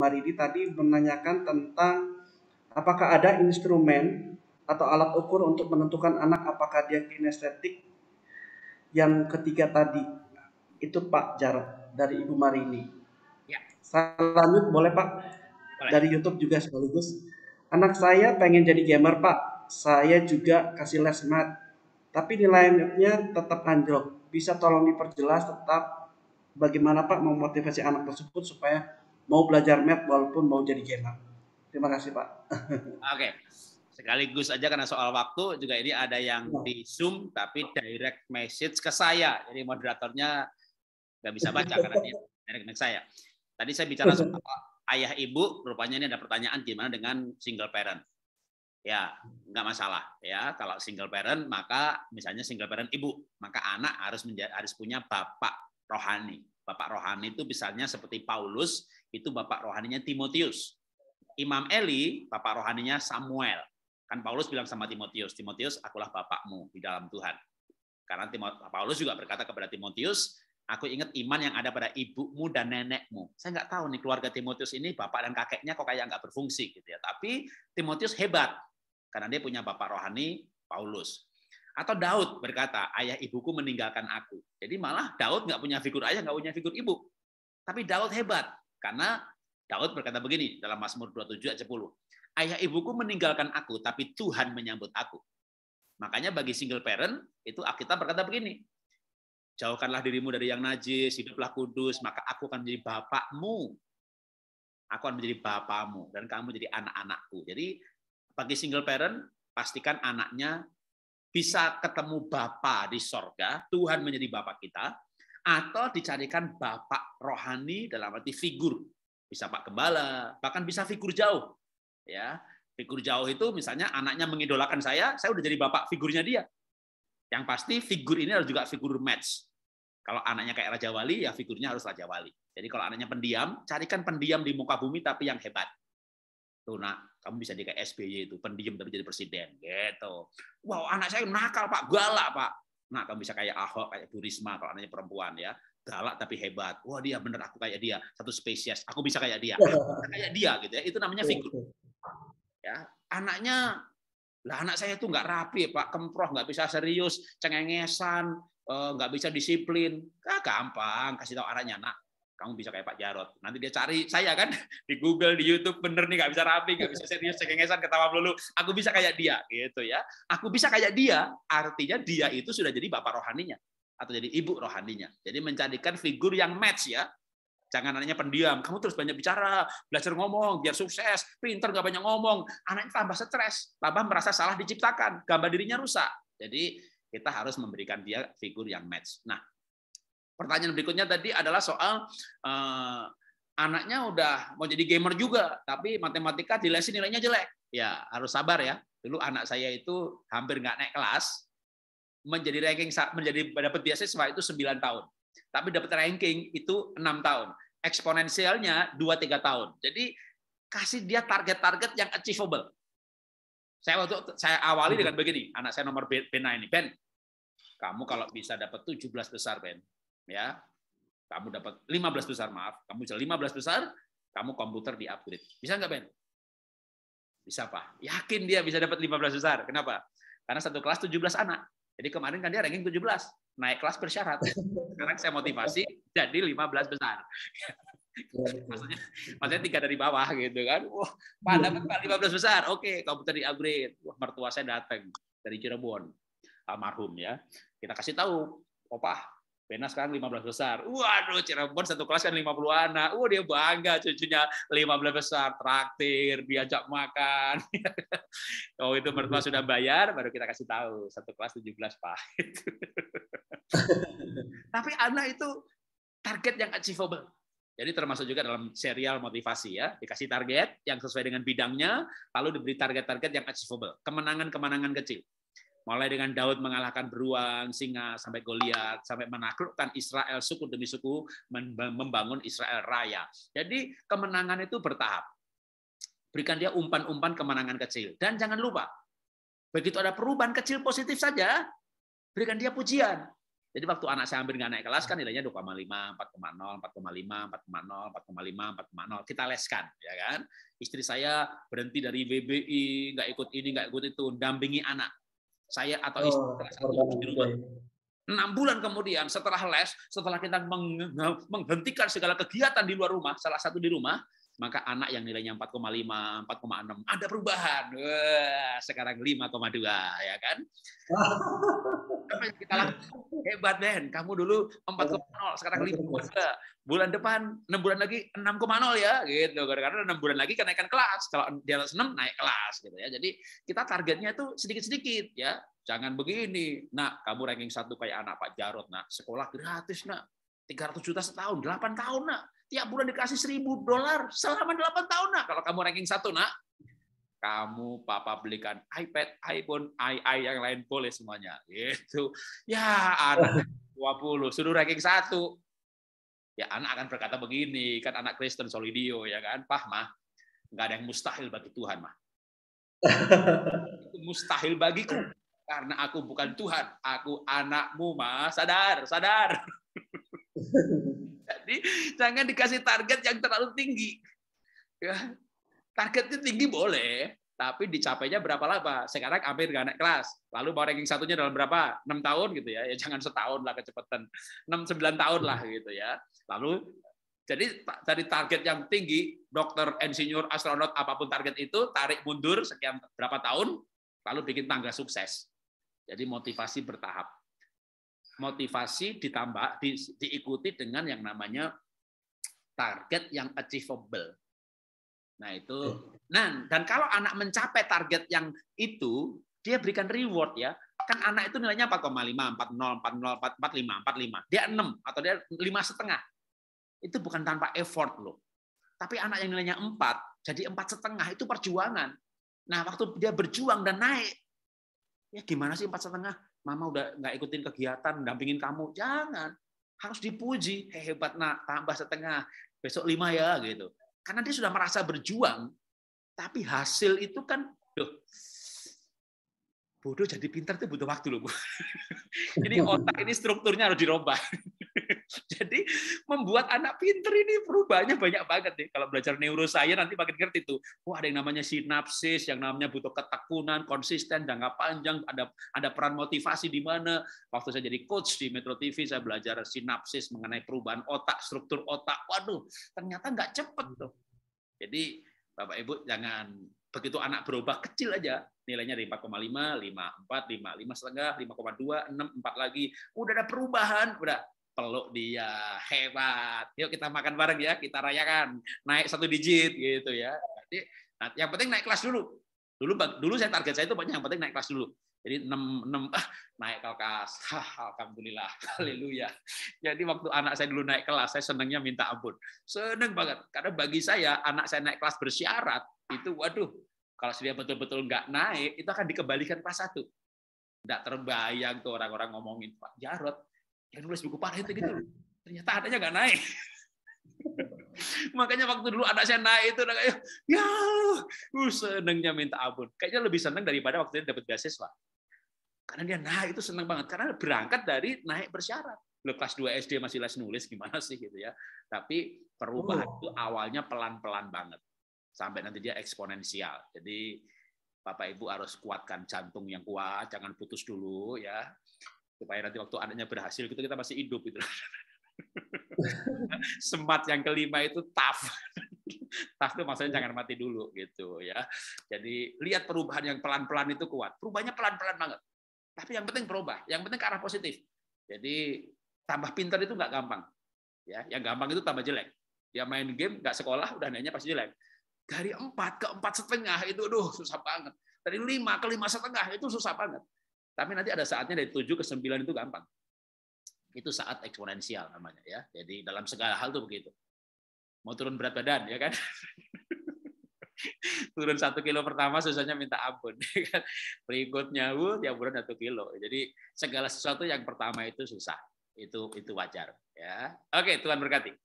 Maridi tadi menanyakan tentang apakah ada instrumen atau alat ukur untuk menentukan anak apakah dia kinestetik yang ketiga tadi. Itu Pak Jarod dari Ibu Marini. Ya, Saya lanjut boleh Pak? boleh. Dari YouTube juga sekaligus. Anak saya pengen jadi gamer Pak. Saya juga kasih les math. Tapi nilainya tetap anjlok. Bisa tolong diperjelas tetap bagaimana Pak memotivasi anak tersebut supaya mau belajar math walaupun mau jadi gamer. Terima kasih Pak. Oke. Sekaligus aja karena soal waktu juga ini ada yang di Zoom tapi direct message ke saya. Jadi moderatornya nggak bisa baca karena dia direct message saya. Tadi saya bicara soal ayah ibu, rupanya ini ada pertanyaan gimana dengan single parent. Ya, nggak masalah ya. Kalau single parent maka misalnya single parent ibu, maka anak harus punya bapak rohani. Bapak rohani itu misalnya seperti Paulus, itu bapak rohaninya Timotius. Imam Eli, bapak rohaninya Samuel. Kan Paulus bilang sama Timotius, Timotius, akulah bapakmu di dalam Tuhan. Karena Paulus juga berkata kepada Timotius, aku ingat iman yang ada pada ibumu dan nenekmu. Saya nggak tahu nih keluarga Timotius ini bapak dan kakeknya kok kayak nggak berfungsi gitu ya. Tapi Timotius hebat karena dia punya bapak rohani Paulus. Atau Daud berkata, ayah ibuku meninggalkan aku. Jadi malah Daud nggak punya figur ayah, nggak punya figur ibu. Tapi Daud hebat karena Daud berkata begini dalam Mazmur 27 ayat 10. Ayah ibuku meninggalkan aku, tapi Tuhan menyambut aku. Makanya bagi single parent, itu Alkitab berkata begini, jauhkanlah dirimu dari yang najis, hiduplah kudus, maka aku akan menjadi bapakmu. Aku akan menjadi bapamu, dan kamu menjadi anak-anakku. Jadi bagi single parent, pastikan anaknya bisa ketemu Bapa di sorga, Tuhan menjadi Bapa kita, atau dicarikan Bapak rohani dalam arti figur. Bisa Pak Gembala, bahkan bisa figur jauh. Ya, figur jauh itu misalnya anaknya mengidolakan saya udah jadi bapak figurnya dia. Yang pasti figur ini harus juga figur match. Kalau anaknya kayak Raja Wali, ya figurnya harus Raja Wali. Jadi kalau anaknya pendiam, carikan pendiam di muka bumi tapi yang hebat. Tuh nak, kamu bisa jadi kayak SBY itu, pendiam tapi jadi presiden. Gitu. Wow, anak saya nakal Pak, galak Pak. Nah, kamu bisa kayak Ahok, kayak Bu Risma kalau anaknya perempuan ya. Galak tapi hebat. Wah dia bener aku kayak dia, satu spesies. Aku bisa kayak dia. Aku bisa kayak dia gitu ya. Itu namanya figur. Ya, anaknya lah anak saya tuh nggak rapi Pak, kemproh, nggak bisa serius, cengengesan, nggak bisa disiplin. Gampang, kasih tahu anaknya, nak, kamu bisa kayak Pak Jarod. Nanti dia cari saya kan di Google, di YouTube, bener nih nggak bisa rapi, nggak bisa serius, cengengesan, ketawa melulu. Aku bisa kayak dia, gitu ya. Aku bisa kayak dia, artinya dia itu sudah jadi bapak rohaninya atau jadi ibu rohaninya. Jadi mencarikan figur yang match ya. Jangan anaknya pendiam, kamu terus banyak bicara, belajar ngomong, biar sukses, pinter gak banyak ngomong. Anaknya tambah stres, tambah merasa salah diciptakan, gambar dirinya rusak. Jadi kita harus memberikan dia figur yang match. Nah, pertanyaan berikutnya tadi adalah soal anaknya udah mau jadi gamer juga, tapi matematika di lesin nilainya jelek. Ya, harus sabar ya. Dulu anak saya itu hampir nggak naik kelas, menjadi ranking menjadi dapat beasiswa itu 9 tahun. Tapi dapat ranking itu 6 tahun. Eksponensialnya 2-3 tahun. Jadi kasih dia target-target yang achievable. Saya awali dengan begini, anak saya nomor Bena ini, Ben, kamu kalau bisa dapat 17 besar, Ben, ya, kamu dapat 15 besar, maaf, kamu bisa 15 besar, kamu komputer di upgrade. Bisa nggak, Ben? Bisa, Pak. Yakin dia bisa dapat 15 besar. Kenapa? Karena satu kelas 17 anak. Jadi kemarin kan dia ranking 17. Naik kelas bersyarat. Sekarang saya motivasi jadi 15 besar. maksudnya 3 dari bawah gitu kan. Wah, Pak dapat Pak 15 besar. Oke, komputer di upgrade. Wah, mertua saya datang dari Cirebon. Almarhum ya. Kita kasih tahu, Opa, Bena sekarang 15 besar. Waduh, Cirebon satu kelas kan 50 anak. Dia bangga cucunya 15 besar, traktir, diajak makan. Oh, itu mertua sudah bayar, baru kita kasih tahu. Satu kelas 17, Pak. Tapi anak itu target yang achievable. Jadi termasuk juga dalam serial motivasi ya, dikasih target yang sesuai dengan bidangnya, lalu diberi target-target yang achievable, kemenangan-kemenangan kecil. Mulai dengan Daud mengalahkan beruang, singa, sampai Goliat, sampai menaklukkan Israel suku demi suku, membangun Israel raya. Jadi kemenangan itu bertahap. Berikan dia umpan-umpan kemenangan kecil. Dan jangan lupa, begitu ada perubahan kecil positif saja, berikan dia pujian. Jadi waktu anak saya hampir nggak naik kelas kan nilainya 2,5, 4,0, 4,5, 4,0, 4,5, 4,0. Kita leskan, ya kan? Istri saya berhenti dari VBI, nggak ikut ini, nggak ikut itu, dampingi anak. Saya atau istri salah satu di rumah. 6 bulan kemudian setelah les, setelah kita menghentikan segala kegiatan di luar rumah, salah satu di rumah, maka anak yang nilainya 4,5, 4,6 ada perubahan. Wah, sekarang 5,2, ya kan? Apa yang kita lakukan? Hebat, Ben. Kamu dulu 4,0, sekarang 5,2. Bulan depan 6 bulan lagi 6,0 ya, gitu. Karena 6 bulan lagi kenaikan kelas. Kalau di atas 6 naik kelas gitu ya. Jadi kita targetnya itu sedikit-sedikit ya. Jangan begini. Nak, kamu ranking 1 kayak anak Pak Jarod, Nak. Sekolah gratis, Nak. 300 juta setahun, 8 tahun, Nak. Tiap bulan dikasih $1.000 selama 8 tahun, Nak. Kalau kamu ranking 1, Nak, kamu papa belikan iPad, iPhone, yang lain boleh semuanya. Gitu. Ya, anak 20 suruh ranking 1. Ya, anak akan berkata begini, kan anak Kristen Solidio ya kan, Pah, Mah, nggak ada yang mustahil bagi Tuhan, Mah. Itu mustahil bagiku karena aku bukan Tuhan, aku anakmu, Mah. Sadar, sadar. Jadi jangan dikasih target yang terlalu tinggi. Ya, targetnya tinggi boleh, tapi dicapainya berapa lama? Sekarang hampir nggak naik kelas. Lalu mau ranking 1-nya dalam berapa? 6 tahun gitu ya. Ya jangan setahun lah kecepatan. 6-9 tahun lah gitu ya. Lalu jadi dari target yang tinggi, dokter, insinyur, astronot, apapun target itu, tarik mundur sekian berapa tahun, lalu bikin tangga sukses. Jadi motivasi bertahap. Motivasi ditambah, diikuti dengan yang namanya target yang achievable. Nah, itu. Nah, dan kalau anak mencapai target yang itu, dia berikan reward ya. Kan anak itu nilainya 4,5, 40, 40, 45, 45. Dia 6 atau dia 5,5. Itu bukan tanpa effort loh. Tapi anak yang nilainya 4, jadi 4,5 itu perjuangan. Nah, waktu dia berjuang dan naik, ya gimana sih 4,5? Mama udah nggak ikutin kegiatan, dampingin kamu. Jangan. Harus dipuji. Hebat, Nak, tambah setengah. Besok 5 ya, gitu. Karena dia sudah merasa berjuang, tapi hasil itu kan, bodoh jadi pintar itu butuh waktu loh. Ini otak ini strukturnya harus dirubah. Jadi membuat anak pintar ini perubahannya banyak banget nih. Kalau belajar neuroscience nanti makin ngerti tuh. Wah, ada yang namanya sinapsis, yang namanya butuh ketekunan, konsisten, jangka panjang, ada peran motivasi di mana. Waktu saya jadi coach di Metro TV, saya belajar sinapsis mengenai perubahan otak, struktur otak. Waduh, ternyata nggak cepet tuh. Jadi Bapak Ibu jangan begitu anak berubah kecil aja, nilainya dari 4,5, 5,4, 5,5,5, 5,2, 6, 4 lagi. Udah ada perubahan, udah peluk dia, hebat. Yuk kita makan bareng ya, kita rayakan. Naik 1 digit gitu ya. Jadi yang penting naik kelas dulu. Dulu saya target saya itu pokoknya yang penting naik kelas dulu. Jadi 6 naik kelas. Alhamdulillah. Haleluya. Jadi waktu anak saya dulu naik kelas, saya senangnya minta ampun. Senang banget. Karena bagi saya, anak saya naik kelas bersyarat, itu waduh, kalau dia betul-betul nggak naik, itu akan dikembalikan kelas 1. Nggak terbayang tuh orang-orang ngomongin, Pak Jarod, yang nulis buku parah itu gitu. Ternyata anaknya nggak naik. Makanya waktu dulu anak saya naik itu, kayak, ya, senangnya minta ampun. Kayaknya lebih senang daripada waktu dia dapat beasiswa. Karena dia naik itu senang banget. Karena berangkat dari naik bersyarat. Loh, kelas 2 SD masih les nulis, gimana sih gitu ya. Tapi perubahan itu awalnya pelan-pelan banget. Sampai nanti dia eksponensial. Jadi Bapak Ibu harus kuatkan jantung yang kuat, jangan putus dulu ya. Supaya nanti waktu anaknya berhasil, kita masih hidup gitu. Semat yang kelima itu tough. Tough itu maksudnya jangan mati dulu gitu ya. Jadi lihat perubahan yang pelan-pelan itu kuat. Perubahannya pelan-pelan banget. Tapi yang penting berubah, yang penting ke arah positif. Jadi tambah pintar itu nggak gampang. Ya, yang gampang itu tambah jelek. Dia main game nggak sekolah udah nilainya pasti jelek. Dari 4 ke 4,5 itu susah banget. Dari 5 ke 5,5 itu susah banget. Tapi nanti ada saatnya dari 7 ke 9 itu gampang. Itu saat eksponensial namanya ya. Jadi dalam segala hal tuh begitu. Mau turun berat badan ya kan? Turun 1 kilo pertama susahnya minta ampun. Berikutnya tiap bulan 1 kilo. Jadi segala sesuatu yang pertama itu susah. Itu wajar ya. Oke, Tuhan berkati.